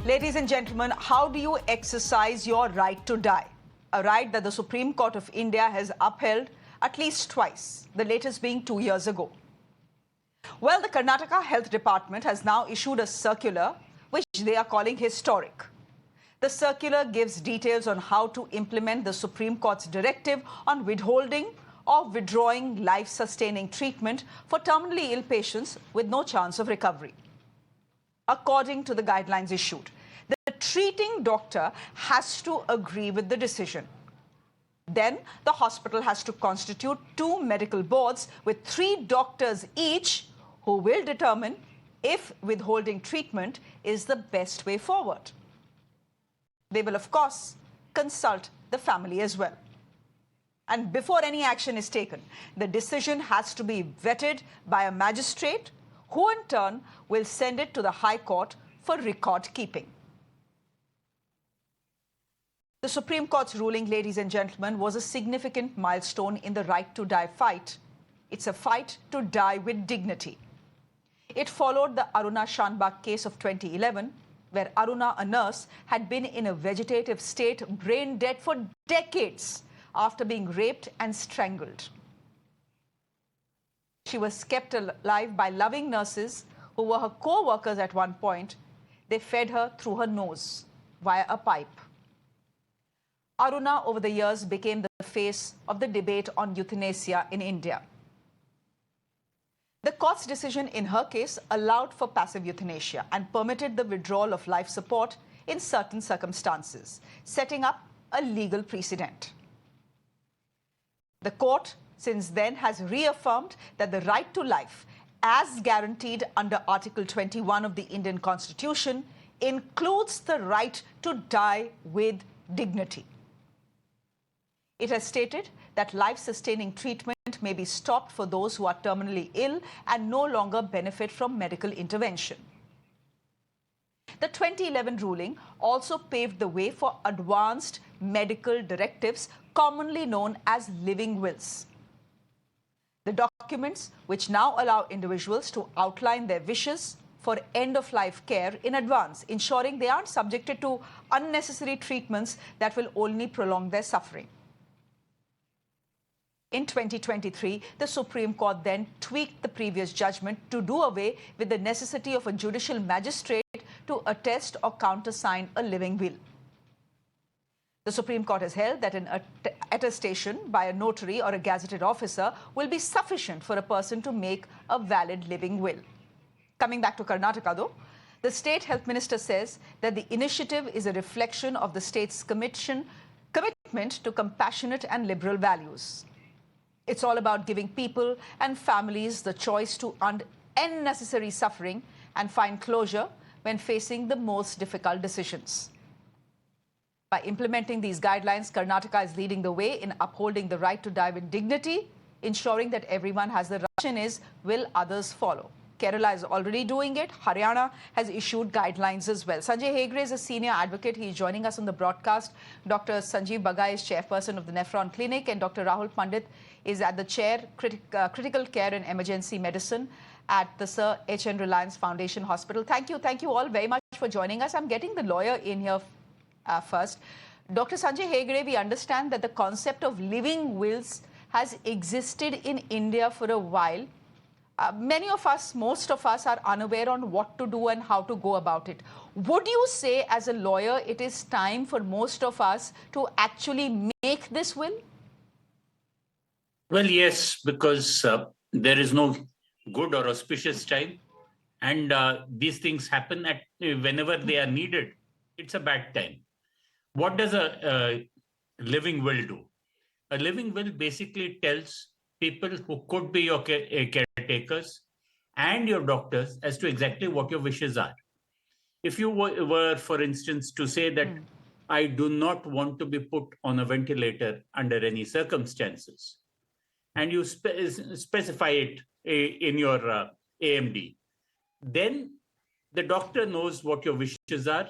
Ladies and gentlemen, how do you exercise your right to die? A right that the Supreme Court of India has upheld at least twice, the latest being 2 years ago. Well, the Karnataka Health Department has now issued a circular which they are calling historic. The circular gives details on how to implement the Supreme Court's directive on withholding or withdrawing life-sustaining treatment for terminally ill patients with no chance of recovery. According to the guidelines issued, the treating doctor has to agree with the decision. Then the hospital has to constitute 2 medical boards with 3 doctors each who will determine if withholding treatment is the best way forward. They will, of course, consult the family as well. And before any action is taken, the decision has to be vetted by a magistrate who in turn will send it to the High Court for record keeping. The Supreme Court's ruling, ladies and gentlemen, was a significant milestone in the right to die fight. It's a fight to die with dignity. It followed the Aruna Shanbag case of 2011, where Aruna, a nurse, had been in a vegetative state, brain dead for decades after being raped and strangled. She was kept alive by loving nurses who were her co-workers at one point. They fed her through her nose via a pipe. Aruna, over the years, became the face of the debate on euthanasia in India. The court's decision in her case allowed for passive euthanasia and permitted the withdrawal of life support in certain circumstances, setting up a legal precedent. The court since then has reaffirmed that the right to life, as guaranteed under Article 21 of the Indian Constitution, includes the right to die with dignity. It has stated that life-sustaining treatment may be stopped for those who are terminally ill and no longer benefit from medical intervention. The 2011 ruling also paved the way for advanced medical directives, commonly known as living wills. The documents which now allow individuals to outline their wishes for end-of-life care in advance, ensuring they aren't subjected to unnecessary treatments that will only prolong their suffering. In 2023, the Supreme Court then tweaked the previous judgment to do away with the necessity of a judicial magistrate to attest or countersign a living will. The Supreme Court has held that an attestation by a notary or a gazetted officer will be sufficient for a person to make a valid living will. Coming back to Karnataka, though, the State Health Minister says that the initiative is a reflection of the state's commitment to compassionate and liberal values. It's all about giving people and families the choice to end unnecessary suffering and find closure when facing the most difficult decisions. By implementing these guidelines, Karnataka is leading the way in upholding the right to die with dignity, ensuring that everyone has the right. The question is, will others follow? Kerala is already doing it. Haryana has issued guidelines as well. Sanjay Hegde is a senior advocate. He is joining us on the broadcast. Dr. Sanjeev Bagai is chairperson of the Nephron Clinic, and Dr. Rahul Pandit is at the chair critical care and emergency medicine at the Sir H.N. Reliance Foundation Hospital. Thank you all very much for joining us. I'm getting the lawyer in here first. Dr. Sanjay Hegde, we understand that the concept of living wills has existed in India for a while. Many of us, most of us, are unaware on what to do and how to go about it. Would you say, as a lawyer, it is time for most of us to actually make this will? Well, yes, because there is no good or auspicious time, and these things happen at whenever they are needed. It's a bad time. What does a living will do? A living will basically tells people who could be your caretakers and your doctors as to exactly what your wishes are. If you were, for instance, to say that I do not want to be put on a ventilator under any circumstances, and you specify it in your AMD, then the doctor knows what your wishes are.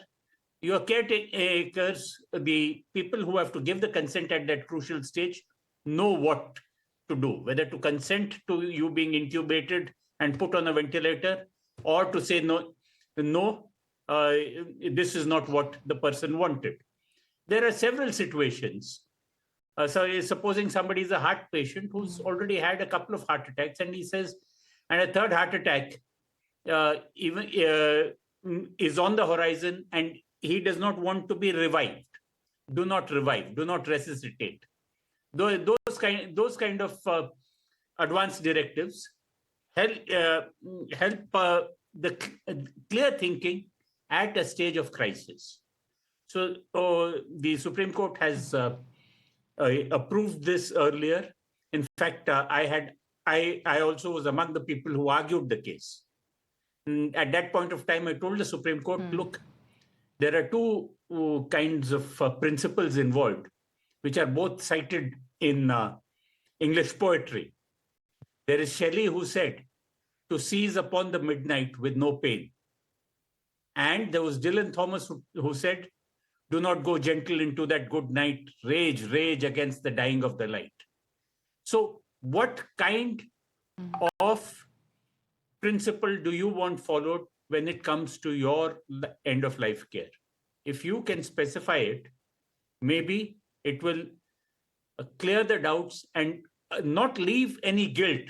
Your caretakers, the people who have to give the consent at that crucial stage, know what to do, whether to consent to you being intubated and put on a ventilator, or to say no, this is not what the person wanted. There are several situations. So supposing somebody is a heart patient who's already had a couple of heart attacks, and he says, and a third heart attack even is on the horizon, and he does not want to be revived. Do not revive. Do not resuscitate. Those kind of advanced directives help the clear thinking at a stage of crisis. So the Supreme Court has approved this earlier. In fact, I also was among the people who argued the case. And at that point of time, I told the Supreme Court, look, there are two kinds of principles involved, which are both cited in English poetry. There is Shelley, who said, to seize upon the midnight with no pain. And there was Dylan Thomas, who said, do not go gentle into that good night, rage, rage against the dying of the light. So what kind of principle do you want followed when it comes to your end of life care? If you can specify it, maybe it will clear the doubts and not leave any guilt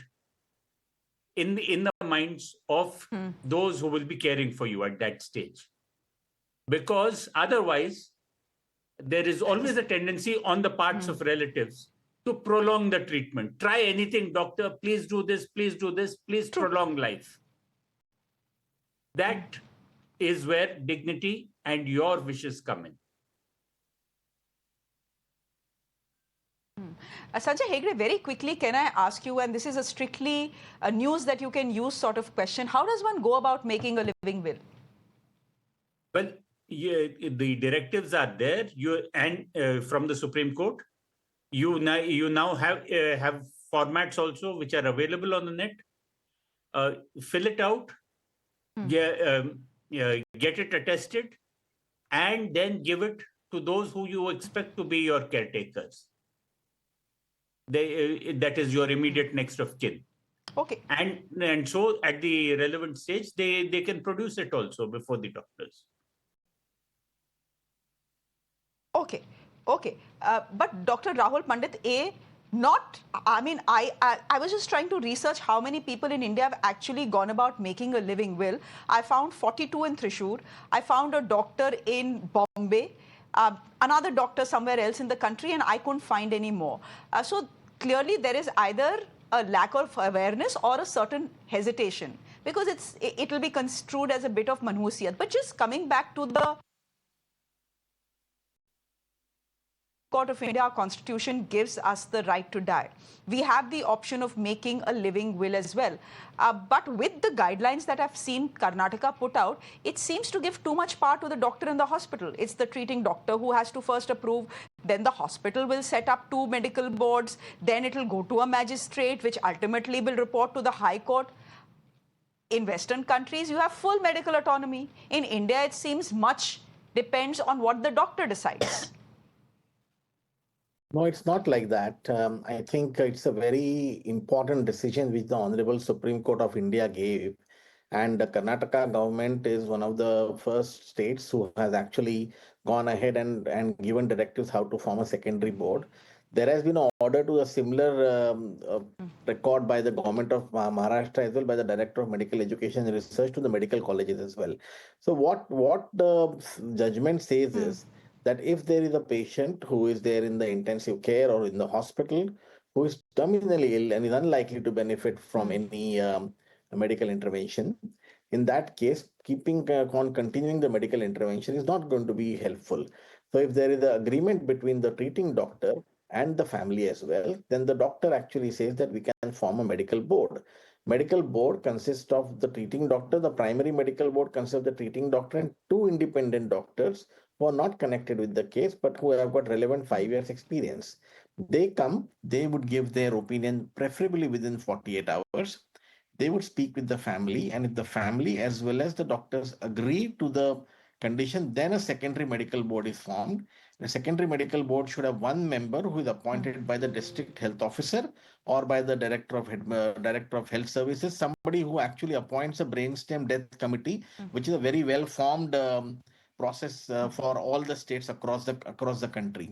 in the minds of those who will be caring for you at that stage. Because otherwise, there is always a tendency on the parts of relatives to prolong the treatment. Try anything, doctor, please do this, please prolong life. That is where dignity and your wishes come in. Sanjay Hegde, very quickly, can I ask you, and this is a strictly news that you can use sort of question, how does one go about making a living will? Well, yeah, the directives are there, from the Supreme Court. You now have formats also which are available on the net. Fill it out, get it attested, and then give it to those who you expect to be your caretakers. That is your immediate next of kin. Okay. And so at the relevant stage, they can produce it also before the doctors. Okay. But Dr. Rahul Pandit, I was just trying to research how many people in India have actually gone about making a living will. I found 42 in Thrissur. I found a doctor in Bombay, another doctor somewhere else in the country, and I couldn't find any more. So clearly there is either a lack of awareness or a certain hesitation, because it will be construed as a bit of manhusiyat. But just coming back to the Court of India, our constitution gives us the right to die. We have the option of making a living will as well. But with the guidelines that I've seen Karnataka put out, it seems to give too much power to the doctor in the hospital. It's the treating doctor who has to first approve, then the hospital will set up 2 medical boards, then it will go to a magistrate, which ultimately will report to the High Court. In Western countries, you have full medical autonomy. In India, it seems much depends on what the doctor decides. No, it's not like that. I think it's a very important decision which the Honorable Supreme Court of India gave. And the Karnataka government is one of the first states who has actually gone ahead and given directives how to form a secondary board. There has been an order to a similar record by the government of Maharashtra as well, by the Director of Medical Education and Research to the medical colleges as well. So what the judgment says is that if there is a patient who is there in the intensive care or in the hospital who is terminally ill and is unlikely to benefit from any medical intervention, in that case, keeping on continuing the medical intervention is not going to be helpful. So if there is an agreement between the treating doctor and the family as well, then the doctor actually says that we can form a medical board. Medical board consists of the treating doctor, the primary medical board consists of the treating doctor and 2 independent doctors who are not connected with the case, but who have got relevant 5 years experience. They come, they would give their opinion, preferably within 48 hours. They would speak with the family, and if the family as well as the doctors agree to the condition, then a secondary medical board is formed. The secondary medical board should have one member who is appointed by the district health officer or by the director of health services, somebody who actually appoints a brainstem death committee, which is a very well formed process for all the states across the country.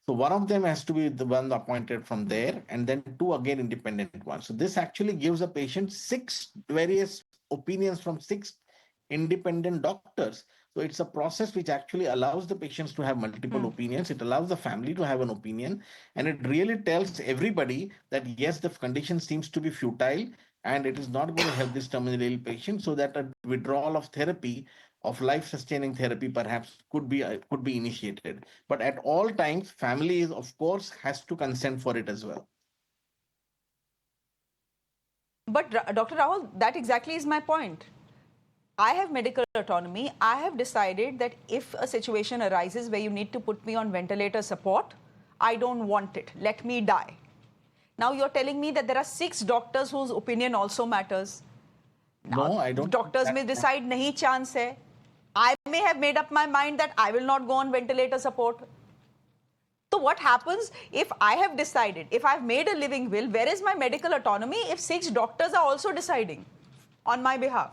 So one of them has to be the one appointed from there, and then two again independent ones. So this actually gives a patient six various opinions from six independent doctors. So it's a process which actually allows the patients to have multiple opinions. It allows the family to have an opinion, and it really tells everybody that yes, the condition seems to be futile and it is not going to help this terminally ill patient, so that a withdrawal of therapy, of life-sustaining therapy, perhaps could be initiated. But at all times, family is of course has to consent for it as well. But Dr. Rahul, that exactly is my point. I have medical autonomy. I have decided that if a situation arises where you need to put me on ventilator support, I don't want it. Let me die. Now you're telling me that there are 6 doctors whose opinion also matters. Now, No, I don't. Doctors may decide nahi chance hai. I may have made up my mind that I will not go on ventilator support. So what happens if I have decided, if I've made a living will, where is my medical autonomy if 6 doctors are also deciding on my behalf?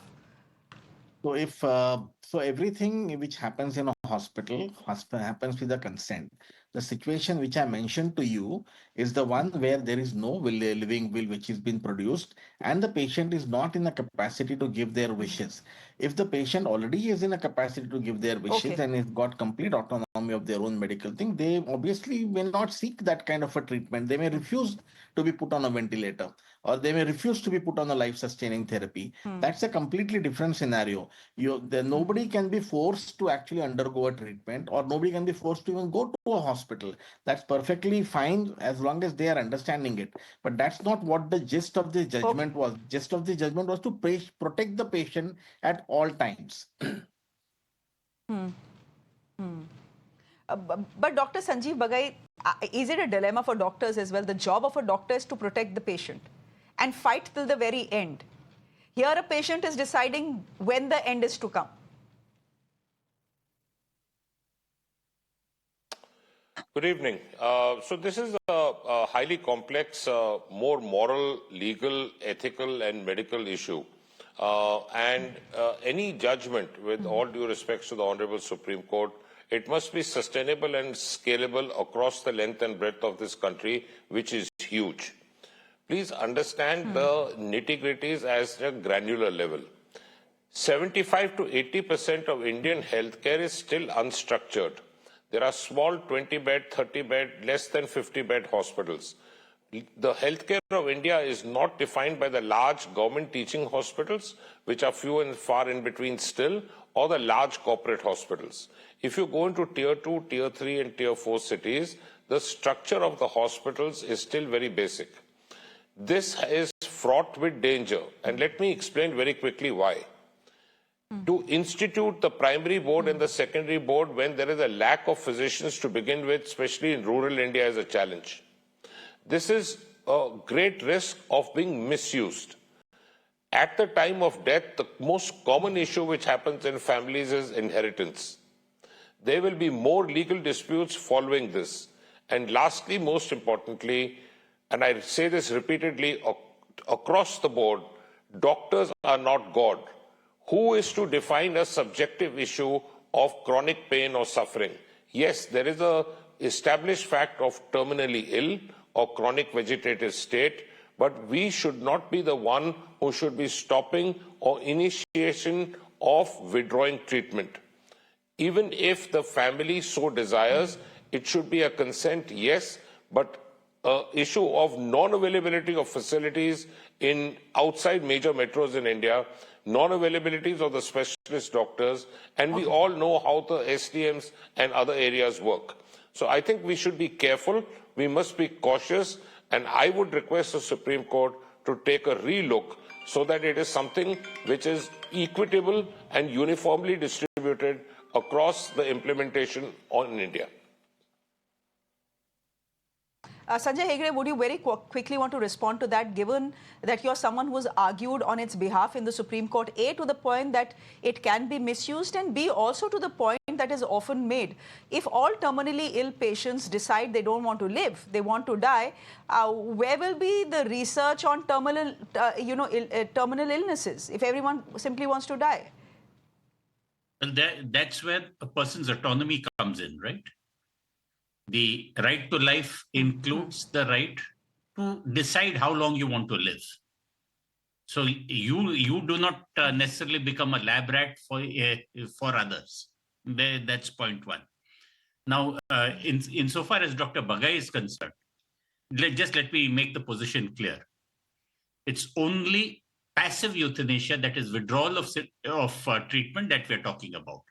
So if so, everything which happens in a hospital happens with the consent. The situation which I mentioned to you is the one where there is no living will which is been produced, and the patient is not in a capacity to give their wishes. If the patient already is in a capacity to give their wishes and has got complete autonomy of their own medical thing, they obviously will not seek that kind of a treatment. They may refuse to be put on a ventilator, or they may refuse to be put on a life-sustaining therapy. That's a completely different scenario. Nobody can be forced to actually undergo a treatment, or nobody can be forced to even go to a hospital. That's perfectly fine as long as they are understanding it. But that's not what the gist of the judgment was. Gist of the judgment was to protect the patient at all times. But Dr. Sanjeev Bagai, is it a dilemma for doctors as well? The job of a doctor is to protect the patient and fight till the very end. Here a patient is deciding when the end is to come. Good evening. So this is a highly complex, more moral, legal, ethical and medical issue. Any judgment, with all due respects to the Honorable Supreme Court, it must be sustainable and scalable across the length and breadth of this country, which is huge. Please understand the nitty-gritties as a granular level. 75 to 80% of Indian healthcare is still unstructured. There are small 20-bed, 30-bed, less than 50-bed hospitals. The healthcare of India is not defined by the large government teaching hospitals, which are few and far in between still, or the large corporate hospitals. If you go into tier 2, tier 3 and tier 4 cities, the structure of the hospitals is still very basic. This is fraught with danger, and let me explain very quickly why. To institute the primary board and the secondary board when there is a lack of physicians to begin with, especially in rural India, is a challenge. This is a great risk of being misused. At the time of death, the most common issue which happens in families is inheritance. There will be more legal disputes following this. And lastly, most importantly, and I say this repeatedly across the board, doctors are not God. Who is to define a subjective issue of chronic pain or suffering? Yes, there is an established fact of terminally ill or chronic vegetative state, but we should not be the one who should be stopping or initiation of withdrawing treatment. Even if the family so desires, it should be a consent, yes, but an issue of non-availability of facilities in outside major metros in India, non-availabilities of the specialist doctors, and we all know how the SDMs and other areas work. So I think we should be careful, we must be cautious, and I would request the Supreme Court to take a relook so that it is something which is equitable and uniformly distributed across the implementation in India. Sanjay Hegde, would you very quickly want to respond to that, given that you're someone who's argued on its behalf in the Supreme Court, A, to the point that it can be misused, and B, also to the point that is often made. If all terminally ill patients decide they don't want to live, they want to die, where will be the research on terminal illnesses if everyone simply wants to die? Well, that's where a person's autonomy comes in, right? The right to life includes the right to decide how long you want to live. So you do not necessarily become a lab rat for others. That's point one. Now, insofar as Dr. Bagai is concerned, let me make the position clear. It's only passive euthanasia, that is withdrawal of treatment, that we're talking about.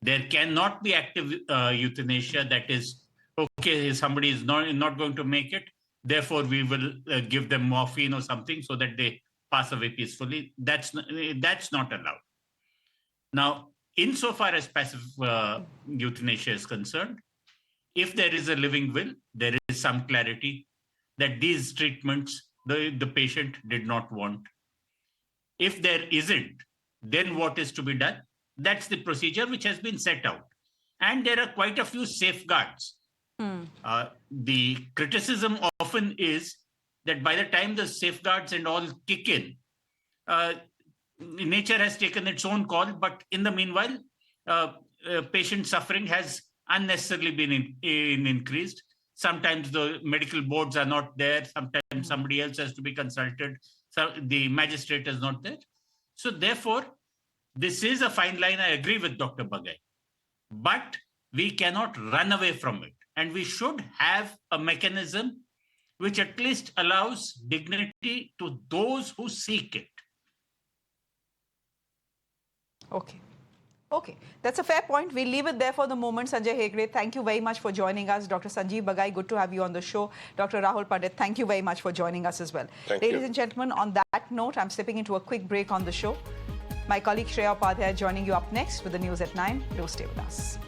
There cannot be active euthanasia, that is, okay, somebody is not going to make it, therefore we will give them morphine or something so that they pass away peacefully. That's not allowed. Now, insofar as passive euthanasia is concerned, if there is a living will, there is some clarity that these treatments the patient did not want. If there isn't, then what is to be done? That's the procedure which has been set out. And there are quite a few safeguards. The criticism often is that by the time the safeguards and all kick in, nature has taken its own call, but in the meanwhile, patient suffering has unnecessarily been increased. Sometimes the medical boards are not there. Sometimes somebody else has to be consulted. So the magistrate is not there. So therefore, this is a fine line. I agree with Dr. Bagai, but we cannot run away from it. And we should have a mechanism which at least allows dignity to those who seek it. Okay, that's a fair point. We'll leave it there for the moment. Sanjay Hegde, thank you very much for joining us. Dr. Sanjeev Bagai, good to have you on the show. Dr. Rahul Pandit, thank you very much for joining us as well. Ladies and gentlemen, on that note, I'm slipping into a quick break on the show. My colleague Shreya Dhoundial joining you up next with the news at 9. Do stay with us.